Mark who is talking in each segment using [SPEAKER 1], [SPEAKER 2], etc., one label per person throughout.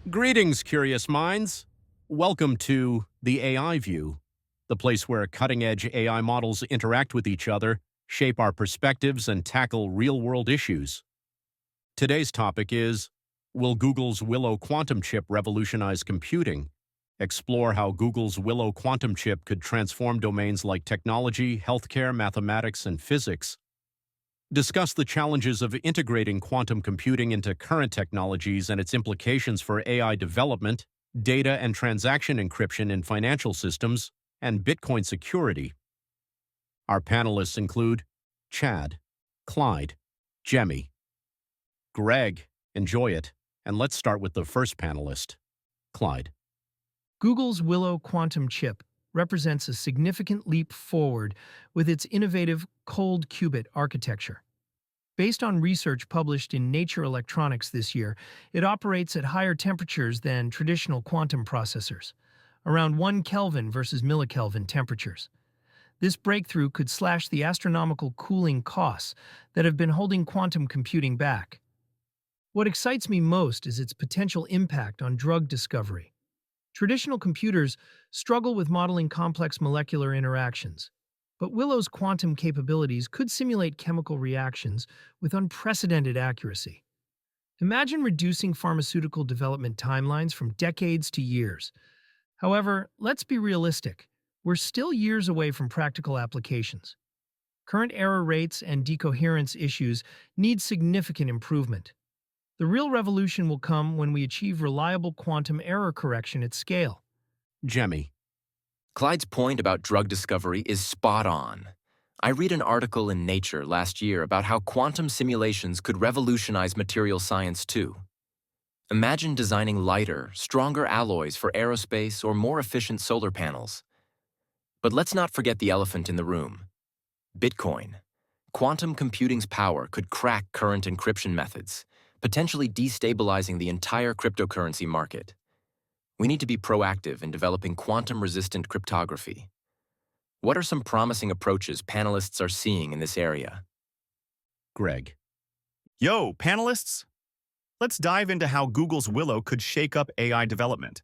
[SPEAKER 1] Greetings, curious minds. Welcome to the AI View, the place where cutting-edge AI models interact with each other, shape our perspectives, and tackle real-world issues. Today's topic is, will Google's Willow quantum chip revolutionize computing? Explore how Google's Willow quantum chip could transform domains like technology, healthcare, mathematics, and physics. Discuss the challenges of integrating quantum computing into current technologies and its implications for AI development, data and transaction encryption in financial systems, and Bitcoin security. Our panelists include Chad, Clyde, Jemmy, Greg. Enjoy it, and let's start with the first panelist, Clyde.
[SPEAKER 2] Google's Willow quantum chip represents a significant leap forward with its innovative cold qubit architecture. Based on research published in Nature Electronics this year, it operates at higher temperatures than traditional quantum processors, around 1 Kelvin versus millikelvin temperatures. This breakthrough could slash the astronomical cooling costs that have been holding quantum computing back. What excites me most is its potential impact on drug discovery. Traditional computers struggle with modeling complex molecular interactions, but Willow's quantum capabilities could simulate chemical reactions with unprecedented accuracy. Imagine reducing pharmaceutical development timelines from decades to years. However, let's be realistic. We're still years away from practical applications. Current error rates and decoherence issues need significant improvement. The real revolution will come when we achieve reliable quantum error correction at scale.
[SPEAKER 1] Jemmy.
[SPEAKER 3] Clyde's point about drug discovery is spot on. I read an article in Nature last year about how quantum simulations could revolutionize material science too. Imagine designing lighter, stronger alloys for aerospace or more efficient solar panels. But let's not forget the elephant in the room: Bitcoin. Quantum computing's power could crack current encryption methods, potentially destabilizing the entire cryptocurrency market. We need to be proactive in developing quantum-resistant cryptography. What are some promising approaches panelists are seeing in this area?
[SPEAKER 1] Greg.
[SPEAKER 4] Yo, panelists! Let's dive into how Google's Willow could shake up AI development.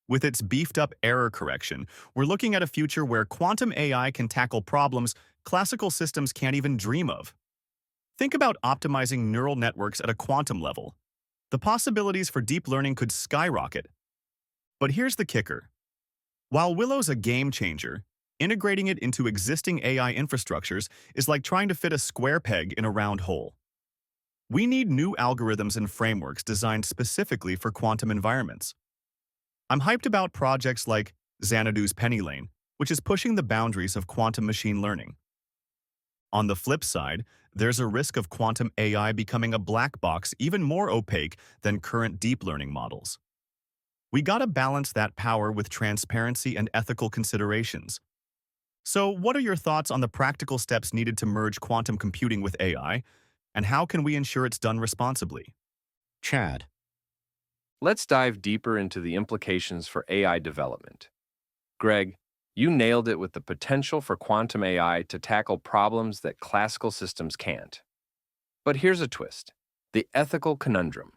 [SPEAKER 4] With its beefed-up error correction, we're looking at a future where quantum AI can tackle problems classical systems can't even dream of. Think about optimizing neural networks at a quantum level. The possibilities for deep learning could skyrocket. But here's the kicker. While Willow's a game changer, integrating it into existing AI infrastructures is like trying to fit a square peg in a round hole. We need new algorithms and frameworks designed specifically for quantum environments. I'm hyped about projects like Xanadu's Penny Lane, which is pushing the boundaries of quantum machine learning. On the flip side, there's a risk of quantum AI becoming a black box even more opaque than current deep learning models. We gotta balance that power with transparency and ethical considerations. So, what are your thoughts on the practical steps needed to merge quantum computing with AI, and how can we ensure it's done responsibly?
[SPEAKER 1] Chad.
[SPEAKER 5] Let's dive deeper into the implications for AI development. Greg, you nailed it with the potential for quantum AI to tackle problems that classical systems can't. But here's a twist: the ethical conundrum.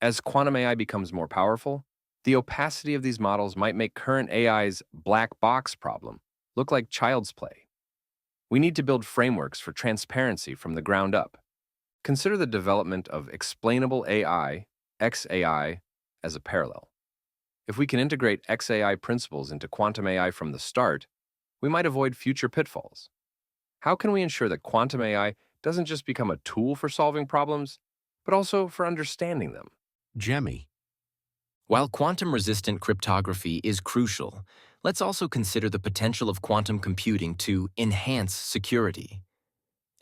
[SPEAKER 5] As quantum AI becomes more powerful, the opacity of these models might make current AI's black box problem look like child's play. We need to build frameworks for transparency from the ground up. Consider the development of explainable AI, XAI, as a parallel. If we can integrate XAI principles into quantum AI from the start, we might avoid future pitfalls. How can we ensure that quantum AI doesn't just become a tool for solving problems, but also for understanding them?
[SPEAKER 1] Jemmy.
[SPEAKER 3] While quantum-resistant cryptography is crucial, let's also consider the potential of quantum computing to enhance security.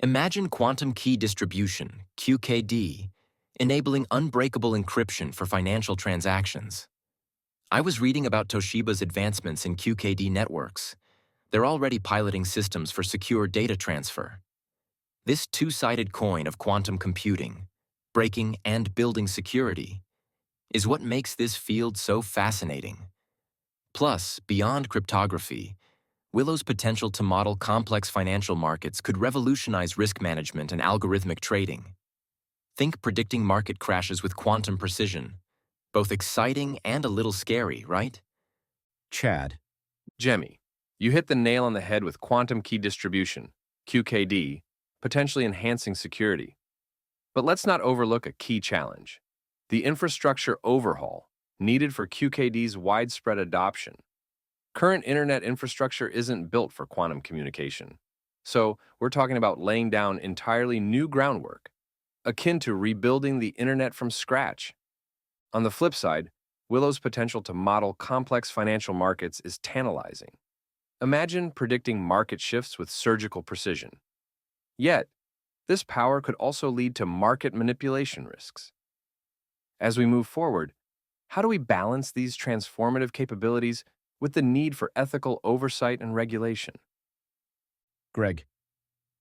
[SPEAKER 3] Imagine quantum key distribution, QKD, enabling unbreakable encryption for financial transactions. I was reading about Toshiba's advancements in QKD networks. They're already piloting systems for secure data transfer. This two-sided coin of quantum computing, breaking and building security, is what makes this field so fascinating. Plus, beyond cryptography, Willow's potential to model complex financial markets could revolutionize risk management and algorithmic trading. Think predicting market crashes with quantum precision, Both exciting and a little scary, right?
[SPEAKER 1] Chad.
[SPEAKER 5] Jemmy, you hit the nail on the head with quantum key distribution, QKD, potentially enhancing security. But let's not overlook a key challenge: the infrastructure overhaul needed for QKD's widespread adoption. Current internet infrastructure isn't built for quantum communication. So we're talking about laying down entirely new groundwork, akin to rebuilding the internet from scratch. On the flip side, Willow's potential to model complex financial markets is tantalizing. Imagine predicting market shifts with surgical precision. Yet, this power could also lead to market manipulation risks. As we move forward, how do we balance these transformative capabilities with the need for ethical oversight and regulation?
[SPEAKER 1] Greg.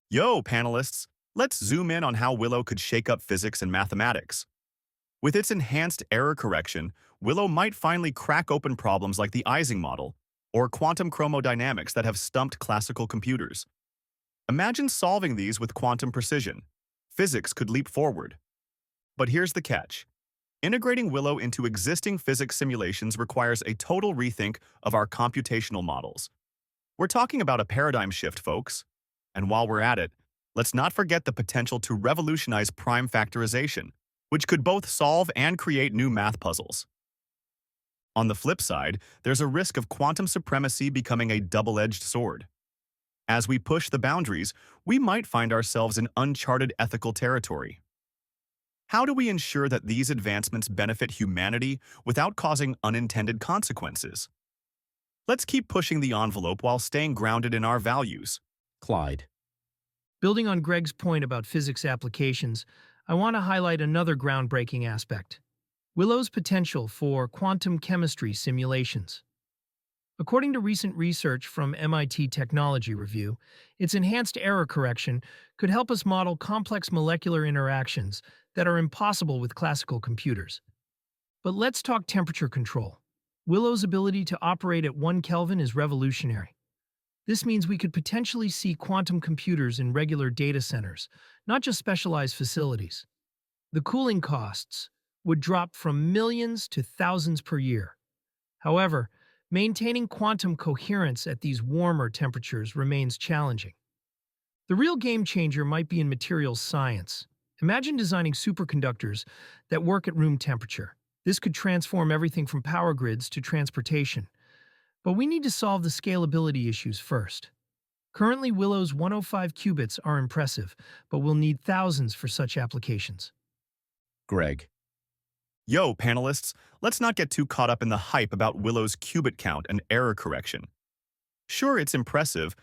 [SPEAKER 4] Yo, panelists, let's zoom in on how Willow could shake up physics and mathematics. With its enhanced error correction, Willow might finally crack open problems like the Ising model or quantum chromodynamics that have stumped classical computers. Imagine solving these with quantum precision. Physics could leap forward. But here's the catch. Integrating Willow into existing physics simulations requires a total rethink of our computational models. We're talking about a paradigm shift, folks. And while we're at it, let's not forget the potential to revolutionize prime factorization, which could both solve and create new math puzzles. On the flip side, there's a risk of quantum supremacy becoming a double-edged sword. As we push the boundaries, we might find ourselves in uncharted ethical territory. How do we ensure that these advancements benefit humanity without causing unintended consequences? Let's keep pushing the envelope while staying grounded in our values.
[SPEAKER 1] Clyde.
[SPEAKER 2] Building on Greg's point about physics applications, I want to highlight another groundbreaking aspect: Willow's potential for quantum chemistry simulations. According to recent research from MIT Technology Review, its enhanced error correction could help us model complex molecular interactions that are impossible with classical computers. But let's talk temperature control. Willow's ability to operate at 1 Kelvin is revolutionary. This means we could potentially see quantum computers in regular data centers, not just specialized facilities. The cooling costs would drop from millions to thousands per year. However, maintaining quantum coherence at these warmer temperatures remains challenging. The real game changer might be in materials science. Imagine designing superconductors that work at room temperature. This could transform everything from power grids to transportation. But we need to solve the scalability issues first. Currently, Willow's 105 qubits are impressive, but we'll need thousands for such applications.
[SPEAKER 1] Greg.
[SPEAKER 4] Yo, panelists, let's not get too caught up in the hype about Willow's qubit count and error correction. Sure, it's impressive,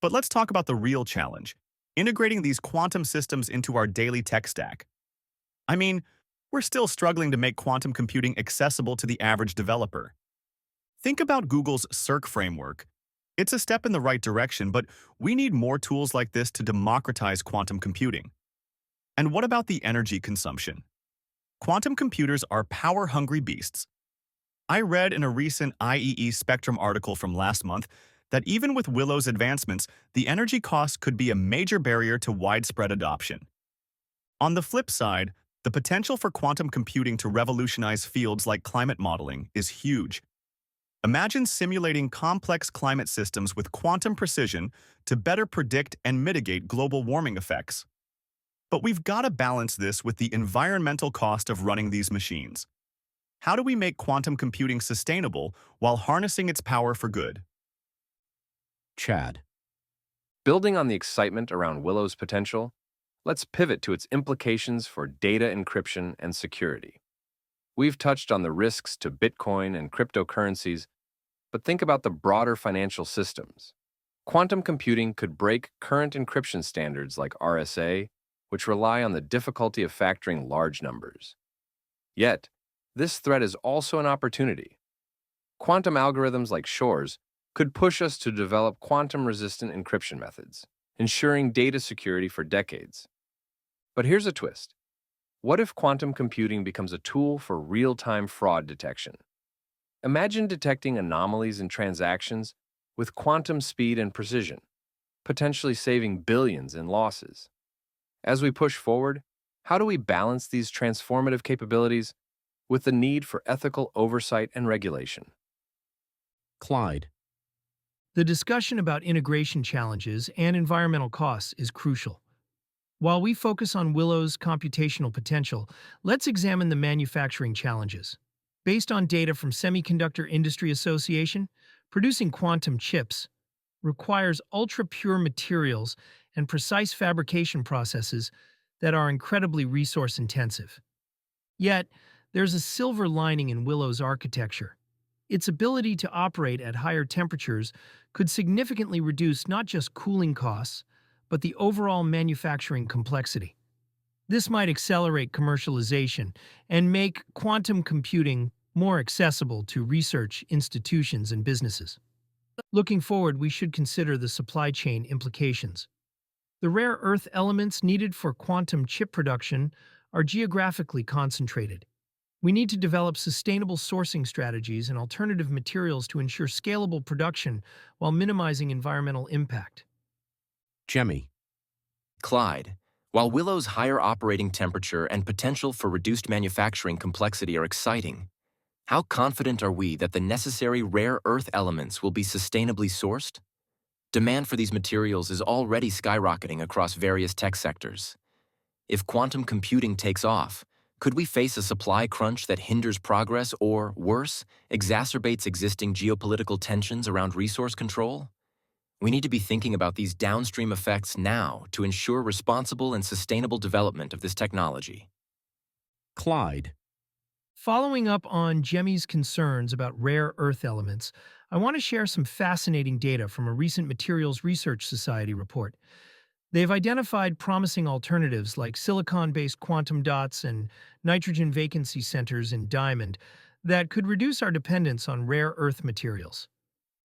[SPEAKER 4] but let's talk about the real challenge: integrating these quantum systems into our daily tech stack. I mean, we're still struggling to make quantum computing accessible to the average developer. Think about Google's Circ framework. It's a step in the right direction, but we need more tools like this to democratize quantum computing. And what about the energy consumption? Quantum computers are power-hungry beasts. I read in a recent IEEE Spectrum article from last month that even with Willow's advancements, the energy cost could be a major barrier to widespread adoption. On the flip side, the potential for quantum computing to revolutionize fields like climate modeling is huge. Imagine simulating complex climate systems with quantum precision to better predict and mitigate global warming effects. But we've got to balance this with the environmental cost of running these machines. How do we make quantum computing sustainable while harnessing its power for good?
[SPEAKER 1] Chad.
[SPEAKER 5] Building on the excitement around Willow's potential, let's pivot to its implications for data encryption and security. We've touched on the risks to Bitcoin and cryptocurrencies, but think about the broader financial systems. Quantum computing could break current encryption standards like RSA, which rely on the difficulty of factoring large numbers. Yet, this threat is also an opportunity. Quantum algorithms like Shor's could push us to develop quantum-resistant encryption methods, ensuring data security for decades. But here's a twist. What if quantum computing becomes a tool for real-time fraud detection? Imagine detecting anomalies in transactions with quantum speed and precision, potentially saving billions in losses. As we push forward, how do we balance these transformative capabilities with the need for ethical oversight and regulation.
[SPEAKER 1] Clyde.
[SPEAKER 2] The discussion about integration challenges and environmental costs is crucial. While we focus on Willow's computational potential, let's examine the manufacturing challenges. Based on data from Semiconductor Industry Association, producing quantum chips requires ultra-pure materials and precise fabrication processes that are incredibly resource-intensive. Yet, there's a silver lining in Willow's architecture. Its ability to operate at higher temperatures could significantly reduce not just cooling costs, but the overall manufacturing complexity. This might accelerate commercialization and make quantum computing more accessible to research institutions and businesses. Looking forward, we should consider the supply chain implications. The rare earth elements needed for quantum chip production are geographically concentrated. We need to develop sustainable sourcing strategies and alternative materials to ensure scalable production while minimizing environmental impact.
[SPEAKER 1] Jemmy.
[SPEAKER 3] Clyde, while Willow's higher operating temperature and potential for reduced manufacturing complexity are exciting, how confident are we that the necessary rare earth elements will be sustainably sourced? Demand for these materials is already skyrocketing across various tech sectors. If quantum computing takes off, could we face a supply crunch that hinders progress or, worse, exacerbates existing geopolitical tensions around resource control? We need to be thinking about these downstream effects now to ensure responsible and sustainable development of this technology.
[SPEAKER 1] Clyde.
[SPEAKER 2] Following up on Jemmy's concerns about rare earth elements, I want to share some fascinating data from a recent Materials Research Society report. They've identified promising alternatives like silicon-based quantum dots and nitrogen vacancy centers in diamond that could reduce our dependence on rare earth materials.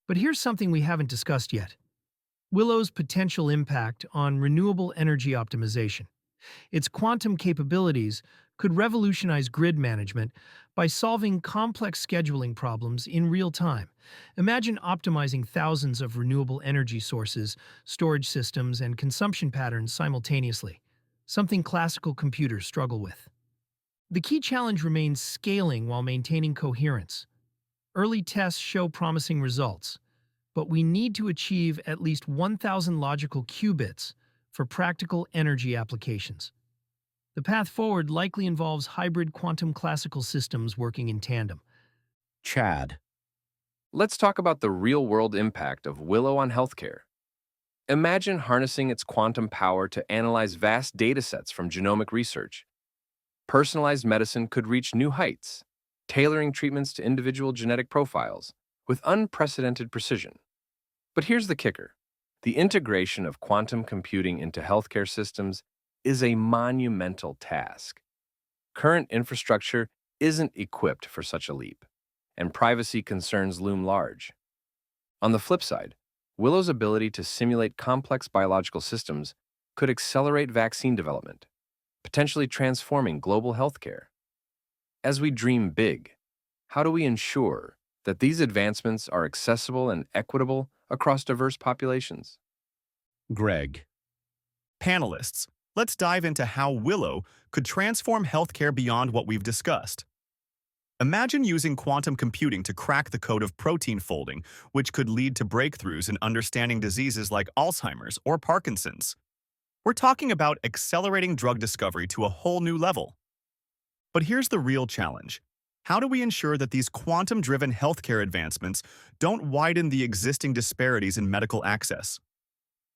[SPEAKER 2] But here's something we haven't discussed yet: Willow's potential impact on renewable energy optimization. Its quantum capabilities could revolutionize grid management by solving complex scheduling problems in real time. Imagine optimizing thousands of renewable energy sources, storage systems, and consumption patterns simultaneously, something classical computers struggle with. The key challenge remains scaling while maintaining coherence. Early tests show promising results, but we need to achieve at least 1,000 logical qubits for practical energy applications. The path forward likely involves hybrid quantum classical systems working in tandem.
[SPEAKER 1] Chad.
[SPEAKER 5] Let's talk about the real-world impact of Willow on healthcare. Imagine harnessing its quantum power to analyze vast datasets from genomic research. Personalized medicine could reach new heights, tailoring treatments to individual genetic profiles with unprecedented precision. But here's the kicker: the integration of quantum computing into healthcare systems is a monumental task. Current infrastructure isn't equipped for such a leap, and privacy concerns loom large. On the flip side, Willow's ability to simulate complex biological systems could accelerate vaccine development, potentially transforming global healthcare. As we dream big, how do we ensure that these advancements are accessible and equitable across diverse populations?
[SPEAKER 1] Greg.
[SPEAKER 4] Panelists, let's dive into how Willow could transform healthcare beyond what we've discussed. Imagine using quantum computing to crack the code of protein folding, which could lead to breakthroughs in understanding diseases like Alzheimer's or Parkinson's. We're talking about accelerating drug discovery to a whole new level. But here's the real challenge. How do we ensure that these quantum-driven healthcare advancements don't widen the existing disparities in medical access?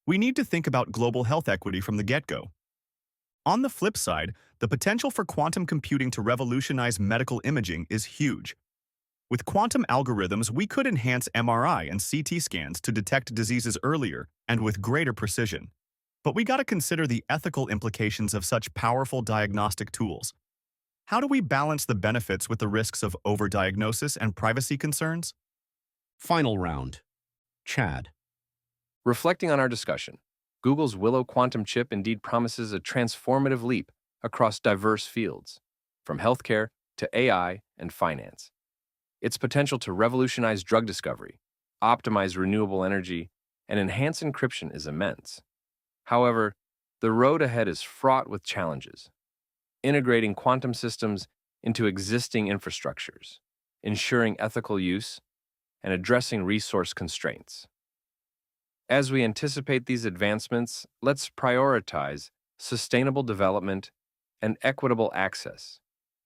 [SPEAKER 4] We need to think about global health equity from the get-go. On the flip side, the potential for quantum computing to revolutionize medical imaging is huge. With quantum algorithms, we could enhance MRI and CT scans to detect diseases earlier and with greater precision. But we gotta consider the ethical implications of such powerful diagnostic tools. How do we balance the benefits with the risks of overdiagnosis and privacy concerns?
[SPEAKER 1] Final round. Chad.
[SPEAKER 5] Reflecting on our discussion, Google's Willow quantum chip indeed promises a transformative leap across diverse fields, from healthcare to AI and finance. Its potential to revolutionize drug discovery, optimize renewable energy, and enhance encryption is immense. However, the road ahead is fraught with challenges. Integrating quantum systems into existing infrastructures, ensuring ethical use and addressing resource constraints. As we anticipate these advancements, let's prioritize sustainable development and equitable access,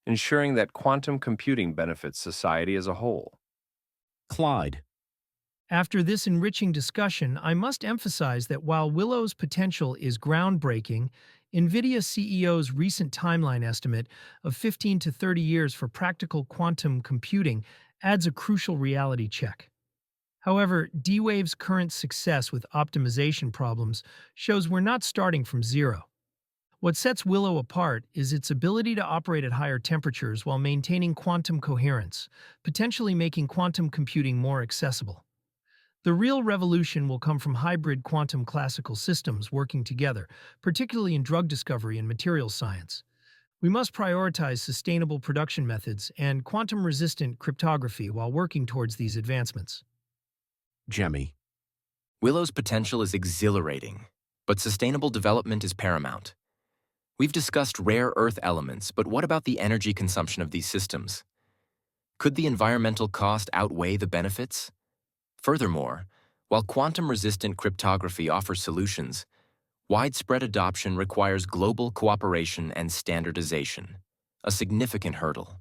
[SPEAKER 5] ensuring that quantum computing benefits society as a whole.
[SPEAKER 1] Clyde.
[SPEAKER 2] After this enriching discussion, I must emphasize that while Willow's potential is groundbreaking, NVIDIA CEO's recent timeline estimate of 15 to 30 years for practical quantum computing adds a crucial reality check. However, D-Wave's current success with optimization problems shows we're not starting from zero. What sets Willow apart is its ability to operate at higher temperatures while maintaining quantum coherence, potentially making quantum computing more accessible. The real revolution will come from hybrid quantum classical systems working together, particularly in drug discovery and materials science. We must prioritize sustainable production methods and quantum-resistant cryptography while working towards these advancements.
[SPEAKER 1] Jemmy.
[SPEAKER 3] Willow's potential is exhilarating, but sustainable development is paramount. We've discussed rare earth elements, but what about the energy consumption of these systems? Could the environmental cost outweigh the benefits? Furthermore, while quantum-resistant cryptography offers solutions, widespread adoption requires global cooperation and standardization, a significant hurdle.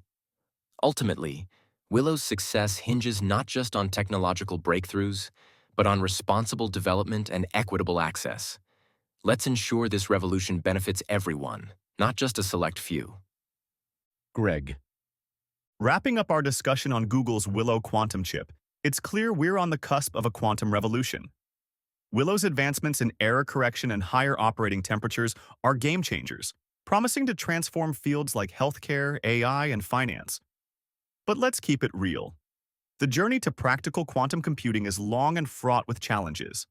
[SPEAKER 3] Ultimately, Willow's success hinges not just on technological breakthroughs, but on responsible development and equitable access. Let's ensure this revolution benefits everyone, not just a select few.
[SPEAKER 1] Greg.
[SPEAKER 4] Wrapping up our discussion on Google's Willow quantum chip, it's clear we're on the cusp of a quantum revolution. Willow's advancements in error correction and higher operating temperatures are game changers, promising to transform fields like healthcare, AI, and finance. But let's keep it real. The journey to practical quantum computing is long and fraught with challenges.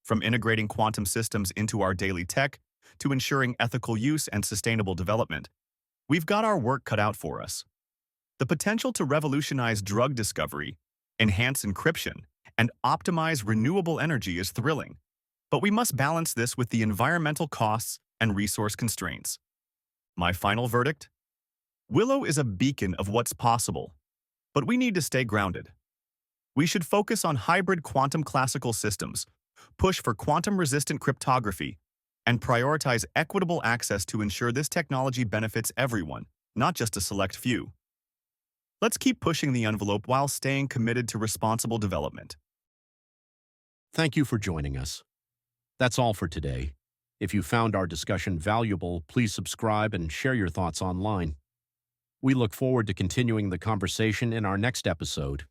[SPEAKER 4] From integrating quantum systems into our daily tech to ensuring ethical use and sustainable development, we've got our work cut out for us. The potential to revolutionize drug discovery, enhance encryption, and optimize renewable energy is thrilling. But we must balance this with the environmental costs and resource constraints. My final verdict? Willow is a beacon of what's possible, but we need to stay grounded. We should focus on hybrid quantum classical systems, push for quantum-resistant cryptography, and prioritize equitable access to ensure this technology benefits everyone, not just a select few. Let's keep pushing the envelope while staying committed to responsible development.
[SPEAKER 1] Thank you for joining us. That's all for today. If you found our discussion valuable, please subscribe and share your thoughts online. We look forward to continuing the conversation in our next episode.